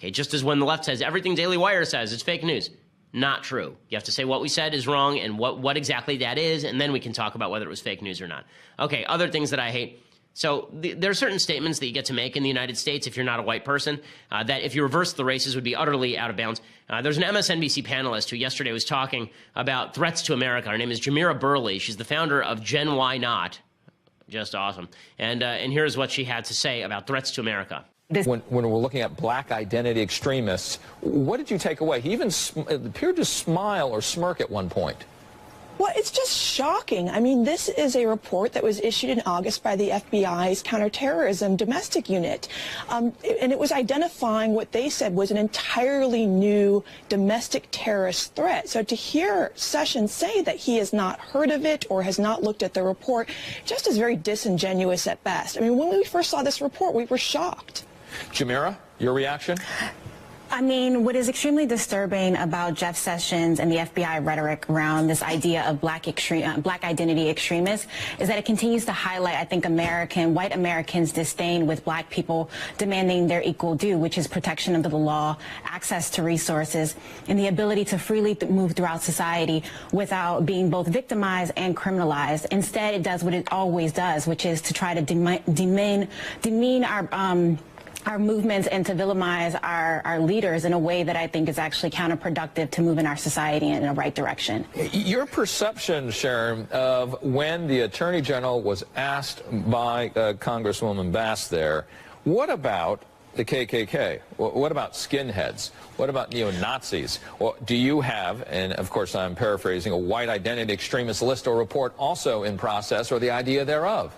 Okay, just as when the left says everything Daily Wire says is fake news. Not true. You have to say what we said is wrong and what exactly that is, and then we can talk about whether it was fake news or not. Okay, other things that I hate. So there are certain statements that you get to make in the United States if you're not a white person that if you reverse the races would be utterly out of bounds. There's an MSNBC panelist who yesterday was talking about threats to America. Her name is Shapiro. She's the founder of Gen Why Not. Just awesome. And here's what she had to say about threats to America. When we're looking at black identity extremists, what did you take away? He even appeared to smile or smirk at one point. Well, it's just shocking. I mean, this is a report that was issued in August by the FBI's counterterrorism domestic unit. And it was identifying what they said was an entirely new domestic terrorist threat. So to hear Sessions say that he has not heard of it or has not looked at the report just is very disingenuous at best. I mean, when we first saw this report, we were shocked. Jamira, your reaction? I mean, what is extremely disturbing about Jeff Sessions and the FBI rhetoric around this idea of black identity extremists is that it continues to highlight, I think, white Americans' disdain with black people demanding their equal due, which is protection under the law, access to resources, and the ability to freely move throughout society without being both victimized and criminalized. Instead, it does what it always does, which is to try to demean our movements and to villainize our leaders in a way that I think is actually counterproductive to moving our society in the right direction. Your perception, Sharon, of when the Attorney General was asked by Congresswoman Bass there, what about the KKK? What about skinheads? What about neo-Nazis? Well, do you have, and of course I'm paraphrasing, a white identity extremist list or report also in process or the idea thereof?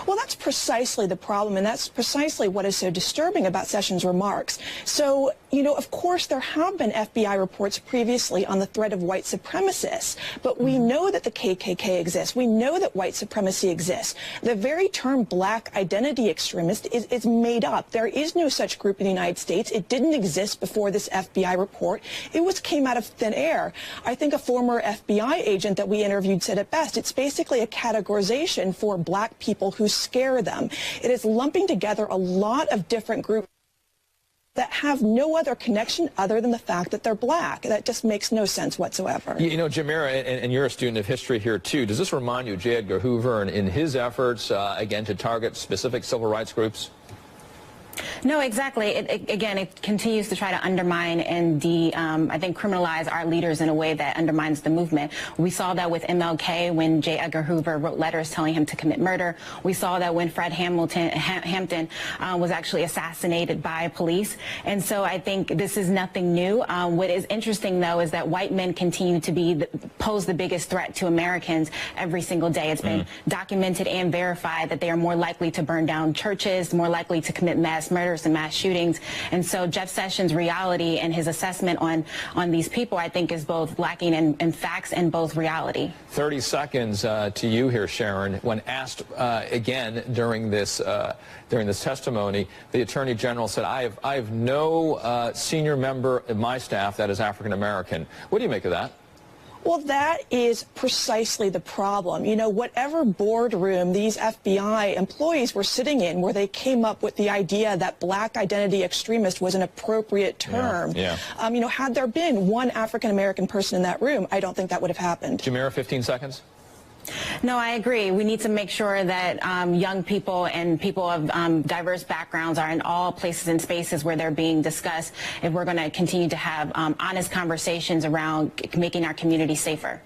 Well, that's precisely the problem, and that's precisely what is so disturbing about Sessions' remarks. So, you know, of course, there have been FBI reports previously on the threat of white supremacists, but we know that the KKK exists. We know that white supremacy exists. The very term black identity extremist is made up. There is no such group in the United States. It didn't exist before this FBI report. It came out of thin air. I think a former FBI agent that we interviewed said it best. It's basically a categorization for black people who scare them. It is lumping together a lot of different groups that have no other connection other than the fact that they're black. That just makes no sense whatsoever. You know, Jamira, and you're a student of history here too, does this remind you of J. Edgar Hoover and in his efforts, again, to target specific civil rights groups? No, exactly. Again, it continues to try to undermine and I think criminalize our leaders in a way that undermines the movement. We saw that with MLK when J. Edgar Hoover wrote letters telling him to commit murder. We saw that when Fred Hampton was actually assassinated by police. And so I think this is nothing new. What is interesting, though, is that white men continue to pose the biggest threat to Americans every single day. It's been documented and verified that they are more likely to burn down churches, more likely to commit mass murders and mass shootings. And so Jeff Sessions' reality and his assessment on these people, I think, is both lacking in facts and both reality. 30 seconds to you here, Sharon. When asked again during this testimony, the Attorney General said, I have no senior member of my staff that is African American. What do you make of that? Well, that is precisely the problem. You know, whatever boardroom these FBI employees were sitting in where they came up with the idea that black identity extremist was an appropriate term, you know, had there been one African-American person in that room, I don't think that would have happened. Jamira, 15 seconds. No, I agree. We need to make sure that young people and people of diverse backgrounds are in all places and spaces where they're being discussed if we're going to continue to have honest conversations around making our community safer.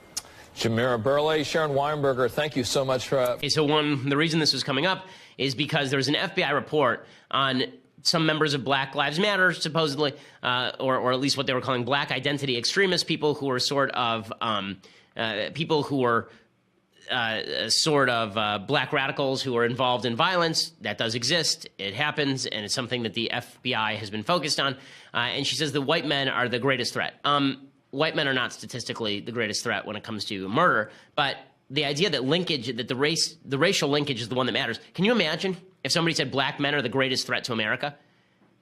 Jamira Burley, Sharon Weinberger, thank you so much for... Okay, so the reason this was coming up is because there was an FBI report on some members of Black Lives Matter, supposedly, or at least what they were calling black identity extremists, people who were sort of black radicals who are involved in violence. That does exist. It happens, and it's something that the FBI has been focused on. And she says the white men are the greatest threat. White men are not statistically the greatest threat when it comes to murder, but the idea that the racial linkage is the one that matters. Can you imagine if somebody said black men are the greatest threat to America?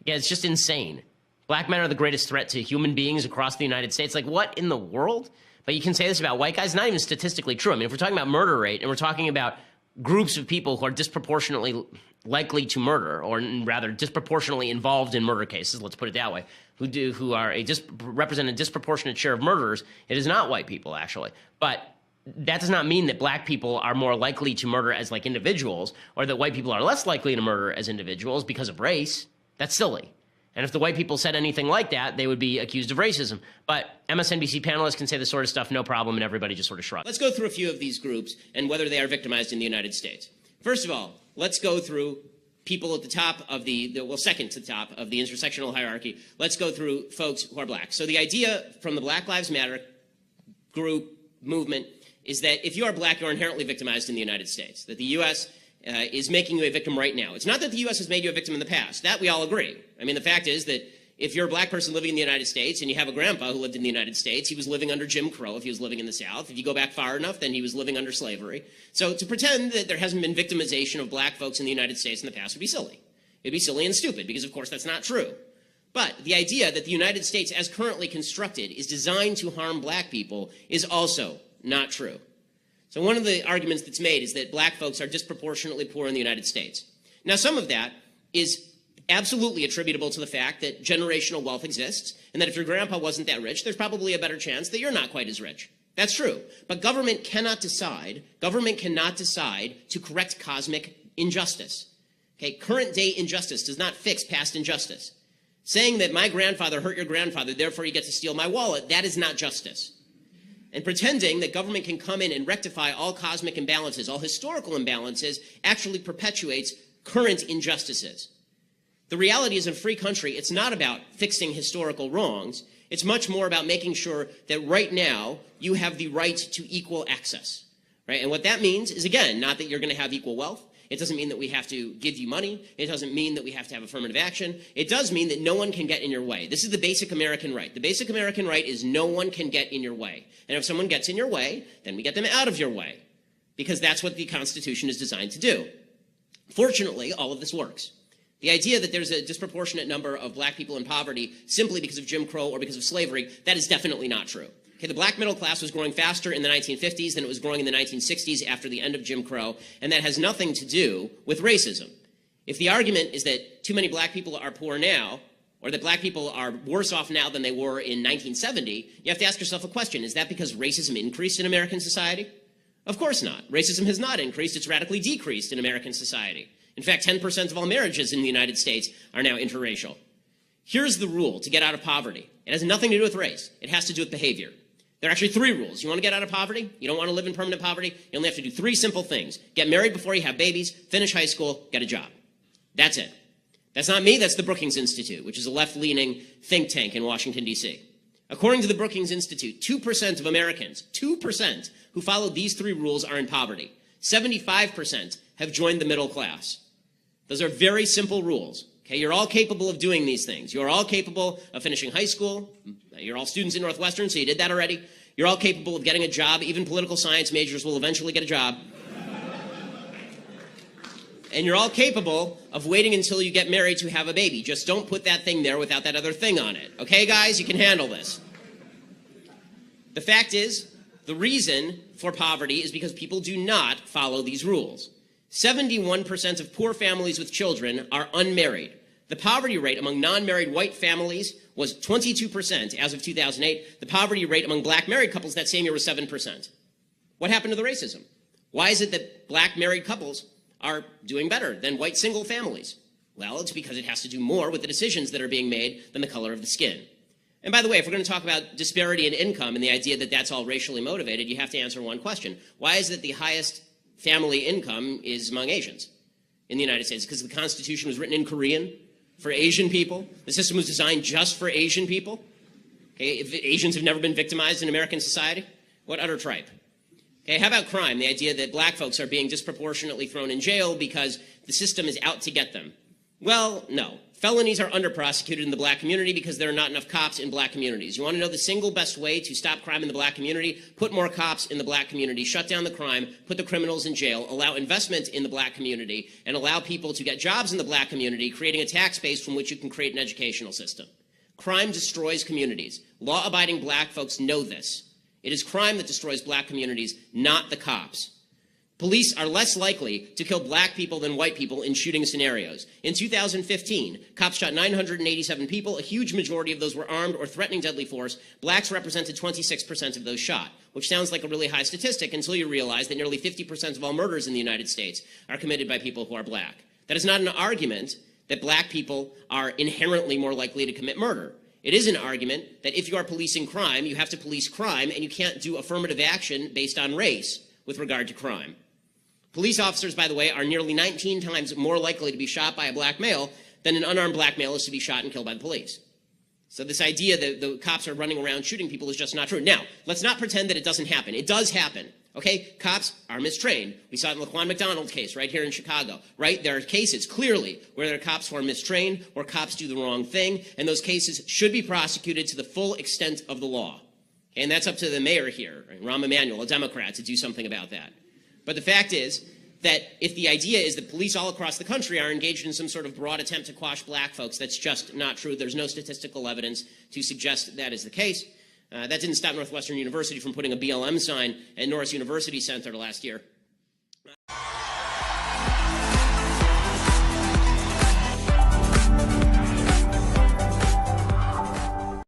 Yeah, it's just insane. Black men are the greatest threat to human beings across the United States. Like, what in the world? But you can say this about white guys, not even statistically true. I mean, if we're talking about murder rate and we're talking about groups of people who are disproportionately likely to murder, or rather disproportionately involved in murder cases, let's put it that way, who represent a disproportionate share of murderers, it is not white people, actually. But that does not mean that black people are more likely to murder as like individuals, or that white people are less likely to murder as individuals because of race. That's silly. And if the white people said anything like that, they would be accused of racism. But MSNBC panelists can say this sort of stuff, no problem, and everybody just sort of shrugs. Let's go through a few of these groups and whether they are victimized in the United States. First of all, let's go through people at the top of second to the top of the intersectional hierarchy. Let's go through folks who are black. So the idea from the Black Lives Matter group movement is that if you are black, you're inherently victimized in the United States, that the U.S. Is making you a victim right now. It's not that the U.S. has made you a victim in the past. That we all agree. I mean, the fact is that if you're a black person living in the United States and you have a grandpa who lived in the United States, he was living under Jim Crow if he was living in the South. If you go back far enough, then he was living under slavery. So to pretend that there hasn't been victimization of black folks in the United States in the past would be silly. It'd be silly and stupid because, of course, that's not true. But the idea that the United States, as currently constructed, is designed to harm black people is also not true. So one of the arguments that's made is that black folks are disproportionately poor in the United States. Now, some of that is absolutely attributable to the fact that generational wealth exists, and that if your grandpa wasn't that rich, there's probably a better chance that you're not quite as rich. That's true. But government cannot decide to correct cosmic injustice. Okay? Current day injustice does not fix past injustice. Saying that my grandfather hurt your grandfather, therefore you get to steal my wallet, that is not justice. And pretending that government can come in and rectify all cosmic imbalances, all historical imbalances, actually perpetuates current injustices. The reality is, in a free country, it's not about fixing historical wrongs. It's much more about making sure that right now you have the right to equal access. Right? And what that means is, again, not that you're going to have equal wealth. It doesn't mean that we have to give you money. It doesn't mean that we have to have affirmative action. It does mean that no one can get in your way. This is the basic American right. The basic American right is no one can get in your way. And if someone gets in your way, then we get them out of your way, because that's what the Constitution is designed to do. Fortunately, all of this works. The idea that there's a disproportionate number of black people in poverty simply because of Jim Crow or because of slavery, that is definitely not true. Okay, the black middle class was growing faster in the 1950s than it was growing in the 1960s after the end of Jim Crow, and that has nothing to do with racism. If the argument is that too many black people are poor now, or that black people are worse off now than they were in 1970, you have to ask yourself a question. Is that because racism increased in American society? Of course not. Racism has not increased. It's radically decreased in American society. In fact, 10% of all marriages in the United States are now interracial. Here's the rule to get out of poverty. It has nothing to do with race. It has to do with behavior. There are actually 3 rules. You want to get out of poverty? You don't want to live in permanent poverty? You only have to do 3 simple things. Get married before you have babies, finish high school, get a job. That's it. That's not me, that's the Brookings Institute, which is a left-leaning think tank in Washington, D.C. According to the Brookings Institute, 2% of Americans, 2% who follow these 3 rules are in poverty. 75% have joined the middle class. Those are very simple rules. Okay, you're all capable of doing these things. You're all capable of finishing high school. You're all students in Northwestern, so you did that already. You're all capable of getting a job. Even political science majors will eventually get a job. And you're all capable of waiting until you get married to have a baby. Just don't put that thing there without that other thing on it. Okay, guys? You can handle this. The fact is, the reason for poverty is because people do not follow these rules. 71% of poor families with children are unmarried. The poverty rate among non-married white families was 22% as of 2008. The poverty rate among black married couples that same year was 7%. What happened to the racism? Why is it that black married couples are doing better than white single families? Well, it's because it has to do more with the decisions that are being made than the color of the skin. And by the way, if we're going to talk about disparity in income and the idea that that's all racially motivated, you have to answer one question. Why is it the highest family income is among Asians in the United States? Because the Constitution was written in Korean for Asian people. The system was designed just for Asian people. Okay, if Asians have never been victimized in American society, what utter tripe. Okay, how about crime? The idea that black folks are being disproportionately thrown in jail because the system is out to get them. Well, no. Felonies are under-prosecuted in the black community because there are not enough cops in black communities. You want to know the single best way to stop crime in the black community? Put more cops in the black community, shut down the crime, put the criminals in jail, allow investment in the black community, and allow people to get jobs in the black community, creating a tax base from which you can create an educational system. Crime destroys communities. Law-abiding black folks know this. It is crime that destroys black communities, not the cops. Police are less likely to kill black people than white people in shooting scenarios. In 2015, cops shot 987 people. A huge majority of those were armed or threatening deadly force. Blacks represented 26% of those shot, which sounds like a really high statistic until you realize that nearly 50% of all murders in the United States are committed by people who are black. That is not an argument that black people are inherently more likely to commit murder. It is an argument that if you are policing crime, you have to police crime, and you can't do affirmative action based on race with regard to crime. Police officers, by the way, are nearly 19 times more likely to be shot by a black male than an unarmed black male is to be shot and killed by the police. So this idea that the cops are running around shooting people is just not true. Now, let's not pretend that it doesn't happen. It does happen. Okay, cops are mistrained. We saw it in the Laquan McDonald case right here in Chicago, right? There are cases, clearly, where there are cops who are mistrained or cops do the wrong thing, and those cases should be prosecuted to the full extent of the law. And that's up to the mayor here, Rahm Emanuel, a Democrat, to do something about that. But the fact is that if the idea is that police all across the country are engaged in some sort of broad attempt to quash black folks, that's just not true. There's no statistical evidence to suggest that is the case. That didn't stop Northwestern University from putting a BLM sign at Norris University Center last year.